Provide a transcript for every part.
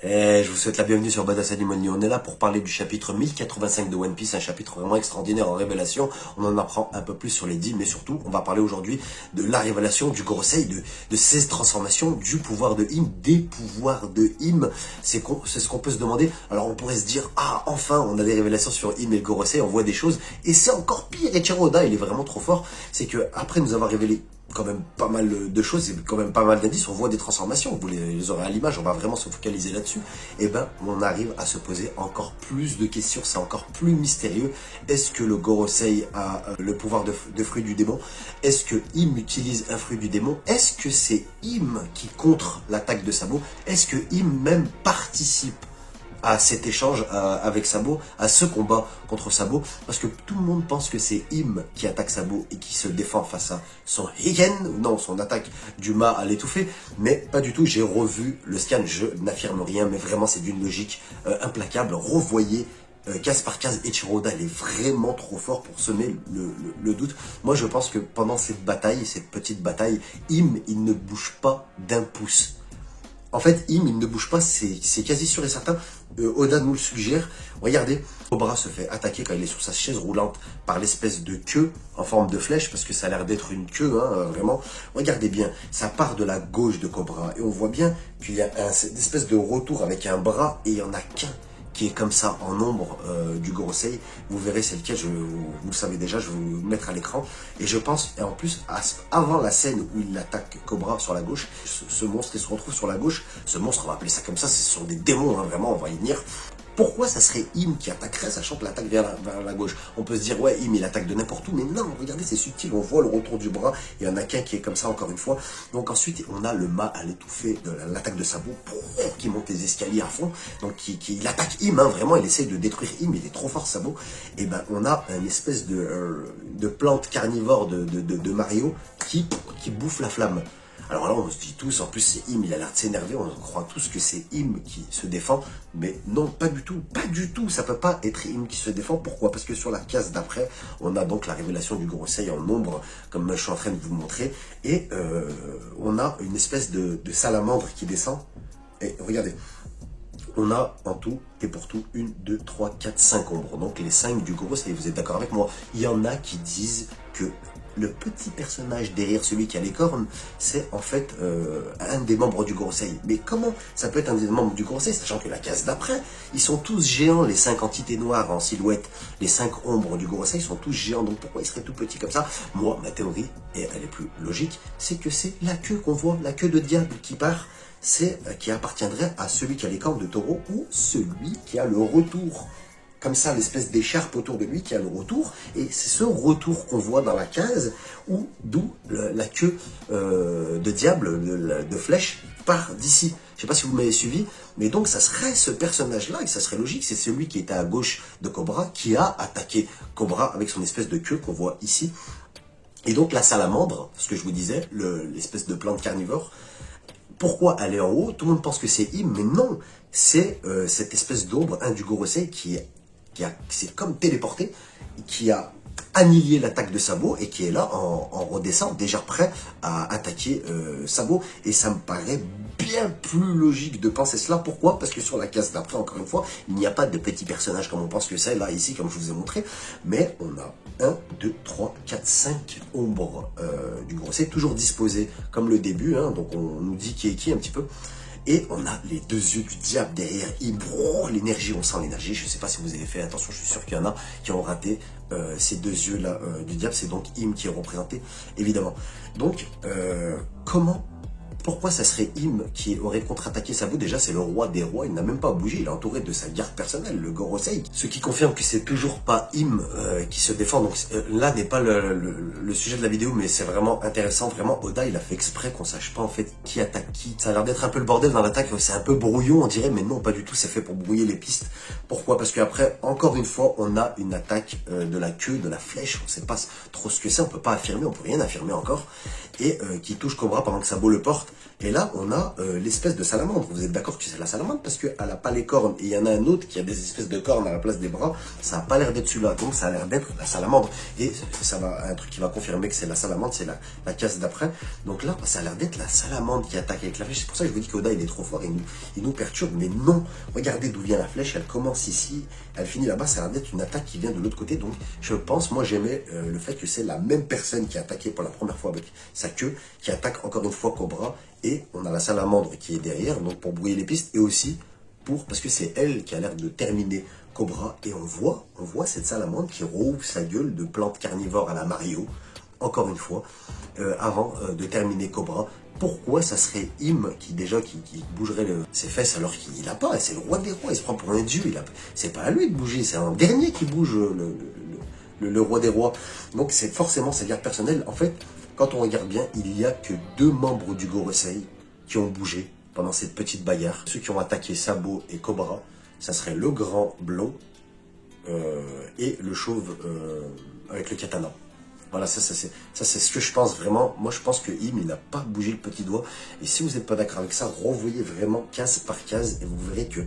Et je vous souhaite la bienvenue sur Badass Money. On est là pour parler du chapitre 1085 de One Piece, un chapitre vraiment extraordinaire en révélation. On en apprend un peu plus sur les dîmes, mais surtout, on va parler aujourd'hui de la révélation du Gorosei, de ses transformations, du pouvoir de Im, des pouvoirs de Im. C'est ce qu'on peut se demander. Alors on pourrait se dire, ah, enfin, on a des révélations sur Im et le Gorosei, on voit des choses, et c'est encore pire. Eiichiro Oda, il est vraiment trop fort. C'est que après nous avoir révélé quand même pas mal de choses, et quand même pas mal d'indices, on voit des transformations, vous les aurez à l'image, on va vraiment se focaliser là-dessus, et ben on arrive à se poser encore plus de questions, c'est encore plus mystérieux. Est-ce que le Gorosei a le pouvoir de fruit du démon? Est-ce que Im utilise un fruit du démon? Est-ce que c'est Im qui contre l'attaque de Sabo? Est-ce que Im même participe à cet échange avec Sabo, à ce combat contre Sabo, parce que tout le monde pense que c'est Im qui attaque Sabo et qui se défend face à son Higen, non, son attaque du mât à l'étouffer, mais pas du tout. J'ai revu le scan, je n'affirme rien, mais vraiment c'est d'une logique implacable. Revoyez case par case, Eiichiro Oda, il est vraiment trop fort pour semer le doute. Moi je pense que pendant cette bataille, cette petite bataille, Im, il ne bouge pas d'un pouce. En fait, Im, il ne bouge pas, c'est quasi sûr et certain. Oda nous le suggère. Regardez, Cobra se fait attaquer quand il est sur sa chaise roulante par l'espèce de queue en forme de flèche, parce que ça a l'air d'être une queue, hein, vraiment. Regardez bien, ça part de la gauche de Cobra, et on voit bien qu'il y a une espèce de retour avec un bras, et il n'y en a qu'un qui est comme ça en ombre du Gorosei. Vous verrez c'est lequel, vous le savez déjà, je vais vous le mettre à l'écran. Et je pense, et en plus, avant la scène où il attaque Cobra sur la gauche, ce monstre qui se retrouve sur la gauche, ce monstre, on va appeler ça comme ça, ce sont des démons, hein, vraiment, on va y venir. Pourquoi ça serait Im qui attaquerait, sachant que l'attaque vers la gauche? On peut se dire, ouais, Im, il attaque de n'importe où, mais non, regardez, c'est subtil, on voit le retour du bras, il y en a qu'un qui est comme ça, encore une fois. Donc ensuite, on a le mât à l'étouffer de l'attaque de Sabo, qui monte les escaliers à fond, donc il attaque Im, hein, vraiment, il essaye de détruire Im, il est trop fort, Sabo. Et ben, on a une espèce de plante carnivore de Mario qui bouffe la flamme. Alors là, on se dit tous, en plus c'est Im, il a l'air de s'énerver, on croit tous que c'est Im qui se défend, mais non, pas du tout, ça peut pas être Im qui se défend. Pourquoi? Parce que sur la case d'après, on a donc la révélation du Gorosei en ombre, comme je suis en train de vous montrer, et on a une espèce de salamandre qui descend, et regardez, on a en tout et pour tout 1, 2, 3, 4, 5 ombres, donc les 5 du Gorosei, vous êtes d'accord avec moi? Il y en a qui disent que le petit personnage derrière celui qui a les cornes, c'est en fait un des membres du Gorosei. Mais comment ça peut être un des membres du Gorosei, sachant que la case d'après, ils sont tous géants, les 5 entités noires en silhouette, les 5 ombres du Gorosei sont tous géants, donc pourquoi ils seraient tout petits comme ça? Moi, ma théorie, et elle est plus logique, c'est que c'est la queue qu'on voit, la queue de diable qui part, c'est qui appartiendrait à celui qui a les cornes de taureau ou celui qui a le retour. Comme ça, l'espèce d'écharpe autour de lui qui a le retour, et c'est ce retour qu'on voit dans la case, d'où la queue de diable, de flèche, part d'ici. Je ne sais pas si vous m'avez suivi, mais donc ça serait ce personnage-là, et ça serait logique, c'est celui qui était à gauche de Cobra, qui a attaqué Cobra avec son espèce de queue qu'on voit ici. Et donc la salamandre, ce que je vous disais, l'espèce de plante carnivore, pourquoi elle est en haut? Tout le monde pense que c'est Im, mais non, c'est cette espèce d'ombre, du Gorosei qui s'est comme téléporté, qui a annihilé l'attaque de Sabo et qui est là en redescend, déjà prêt à attaquer Sabo. Et ça me paraît bien plus logique de penser cela. Pourquoi? Parce que sur la case d'après, encore une fois, il n'y a pas de petits personnages comme on pense que c'est là, ici, comme je vous ai montré, mais on a 1, 2, 3, 4, 5 ombres du Gorosei, toujours disposées comme le début, hein, donc on nous dit qui est qui un petit peu. Et on a les 2 yeux du diable derrière, l'énergie, on sent l'énergie, je ne sais pas si vous avez fait attention, je suis sûr qu'il y en a qui ont raté ces 2 yeux-là du diable, c'est donc Im qui est représenté, évidemment. Donc, pourquoi ça serait Im qui aurait contre-attaqué Sabo? Déjà, c'est le roi des rois, il n'a même pas bougé, il est entouré de sa garde personnelle, le Gorosei. Ce qui confirme que c'est toujours pas Im qui se défend. Donc là n'est pas le sujet de la vidéo, mais c'est vraiment intéressant. Vraiment, Oda, il a fait exprès qu'on sache pas en fait qui attaque qui. Ça a l'air d'être un peu le bordel dans l'attaque, c'est un peu brouillon, on dirait, mais non, pas du tout, c'est fait pour brouiller les pistes. Pourquoi? Parce qu'après, encore une fois, on a une attaque de la queue, de la flèche, on sait pas trop ce que c'est, on peut pas affirmer, on peut rien affirmer encore, et qui touche Cobra pendant que Sabo le porte. Et là, on a l'espèce de salamandre. Vous êtes d'accord que c'est la salamandre parce qu'elle n'a pas les cornes. Et il y en a un autre qui a des espèces de cornes à la place des bras. Ça n'a pas l'air d'être celui-là. Donc ça a l'air d'être la salamandre. Et ça va, un truc qui va confirmer que c'est la salamandre, c'est la case d'après. Donc là, ça a l'air d'être la salamandre qui attaque avec la flèche. C'est pour ça que je vous dis qu'Oda, il est trop fort. Il nous perturbe. Mais non, regardez d'où vient la flèche. Elle commence ici, elle finit là-bas. Ça a l'air d'être une attaque qui vient de l'autre côté. Donc je pense, moi j'aimais le fait que c'est la même personne qui a attaqué pour la première fois avec sa queue, qui attaque encore une fois Cobra. Et on a la salamandre qui est derrière, donc pour brouiller les pistes, et aussi parce que c'est elle qui a l'air de terminer Cobra. Et on voit cette salamandre qui rouvre sa gueule de plante carnivore à la Mario, encore une fois, avant de terminer Cobra. Pourquoi ça serait Im qui bougerait ses fesses alors qu'il n'a pas, c'est le roi des rois, il se prend pour un dieu, c'est pas à lui de bouger, c'est un dernier qui bouge le roi des rois. Donc c'est forcément sa guerre personnelle. En fait, quand on regarde bien, il n'y a que 2 membres du Gorosei qui ont bougé pendant cette petite bagarre. Ceux qui ont attaqué Sabo et Cobra, ça serait le grand blond et le chauve avec le katana. Voilà, ça c'est ce que je pense vraiment. Moi je pense que Im, il n'a pas bougé le petit doigt. Et si vous n'êtes pas d'accord avec ça, revoyez vraiment case par case et vous verrez que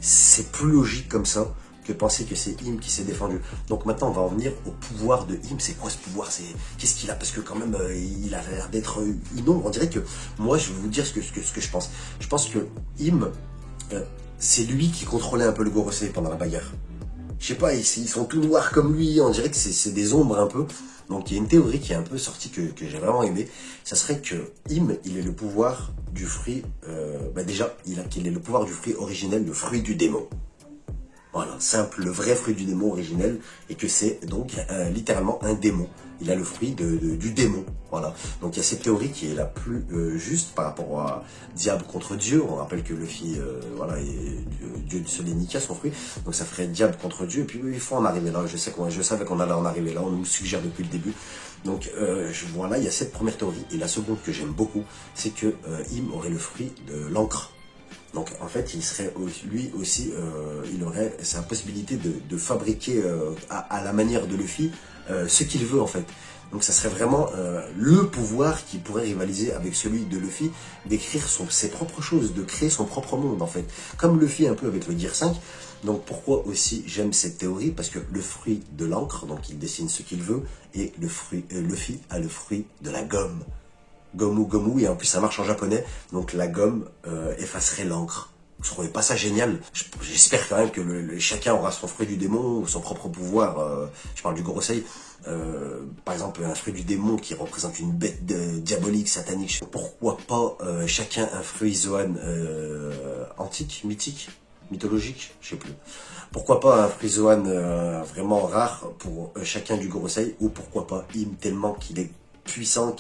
c'est plus logique comme ça que penser que c'est Im qui s'est défendu. Donc maintenant on va en venir au pouvoir de Im. C'est quoi ce pouvoir? Qu'est-ce qu'il a? Parce que quand même il a l'air d'être une ombre. On dirait que moi je vais vous dire ce que je pense. Je pense que Im, c'est lui qui contrôlait un peu le Gorosei pendant la bagarre. Je sais pas, ils sont tout noirs comme lui, on dirait que c'est des ombres un peu. Donc il y a une théorie qui est un peu sortie que j'ai vraiment aimée. Ça serait que Im, il est le pouvoir du fruit, qu'il est le pouvoir du fruit originel, le fruit du démon. Voilà, simple, le vrai fruit du démon originel, et que c'est donc littéralement un démon. Il a le fruit du démon, voilà. Donc il y a cette théorie qui est la plus juste par rapport à diable contre Dieu. On rappelle que Luffy, Dieu de Solenica, son fruit. Donc ça ferait diable contre Dieu, et puis il faut en arriver là. Je savais qu'on allait en arriver là, on nous suggère depuis le début. Donc voilà, il y a cette première théorie. Et la seconde que j'aime beaucoup, c'est que Im aurait le fruit de l'encre. Donc en fait, il serait lui aussi, il aurait sa possibilité de fabriquer à la manière de Luffy ce qu'il veut en fait. Donc ça serait vraiment le pouvoir qui pourrait rivaliser avec celui de Luffy, d'écrire ses propres choses, de créer son propre monde en fait. Comme Luffy un peu avec le Gear 5. Donc pourquoi aussi j'aime cette théorie? Parce que le fruit de l'encre, donc il dessine ce qu'il veut, et Luffy a le fruit de la gomme. Gomu Gomu, et en plus ça marche en japonais, donc la gomme effacerait l'encre. Vous trouvez pas ça génial? J'espère quand même que chacun aura son fruit du démon, ou son propre pouvoir, je parle du Gorosei, par exemple un fruit du démon qui représente une bête diabolique, satanique. Pourquoi pas chacun un fruit Zoan antique, mythologique, je sais plus. Pourquoi pas un fruit Zoan vraiment rare pour chacun du Gorosei, ou pourquoi pas Im tellement qu'il est puissant,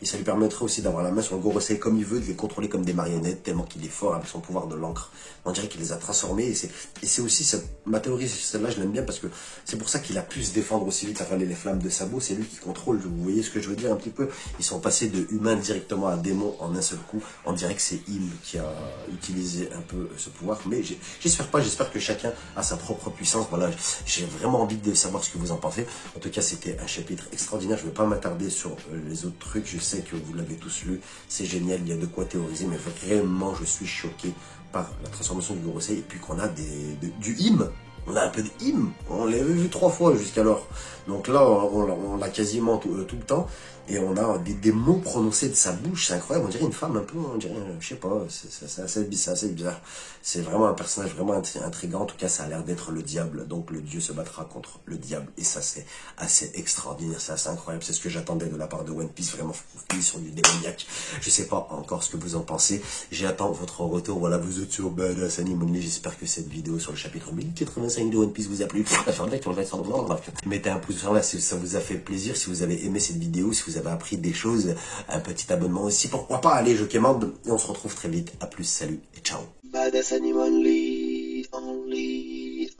et ça lui permettrait aussi d'avoir la main sur le Gorosei comme il veut, de les contrôler comme des marionnettes, tellement qu'il est fort avec son pouvoir de l'encre. On dirait qu'il les a transformés, et c'est aussi ma théorie, celle-là je l'aime bien parce que c'est pour ça qu'il a pu se défendre aussi vite, avaler les flammes de Sabo. C'est lui qui contrôle, vous voyez ce que je veux dire un petit peu. Ils sont passés de humain directement à démon en un seul coup. On dirait que c'est Im qui a utilisé un peu ce pouvoir, mais j'espère pas, j'espère que chacun a sa propre puissance. Voilà, j'ai vraiment envie de savoir ce que vous en pensez. En tout cas, c'était un chapitre extraordinaire. Je ne vais pas m'attarder sur les autres trucs, je sais que vous l'avez tous lu, c'est génial, il y a de quoi théoriser, mais vraiment je suis choqué par la transformation du Gorosei, et puis qu'on a du Im, on a un peu de Im, on l'avait vu 3 fois jusqu'alors, donc là on l'a quasiment tout le temps, et on a des mots prononcés de sa bouche, c'est incroyable, on dirait une femme un peu, on dirait, je sais pas, c'est assez bizarre, c'est vraiment un personnage vraiment intriguant. En tout cas ça a l'air d'être le diable, donc le dieu se battra contre le diable, et ça c'est assez extraordinaire, c'est assez incroyable, c'est ce que j'attendais de la part de One Piece, vraiment sur du démoniaque. Je sais pas encore ce que vous en pensez, j'attends votre retour. Voilà, vous êtes sur Badass Anime Only, j'espère que cette vidéo sur le chapitre 1085 de One Piece vous a plu. Mettez un pouce vers là si ça vous a fait plaisir, si vous avez aimé cette vidéo, si vous avez appris des choses, un petit abonnement aussi, pourquoi pas. Allez, je commande, et on se retrouve très vite. À plus, salut et ciao. Badass Anime Only, only.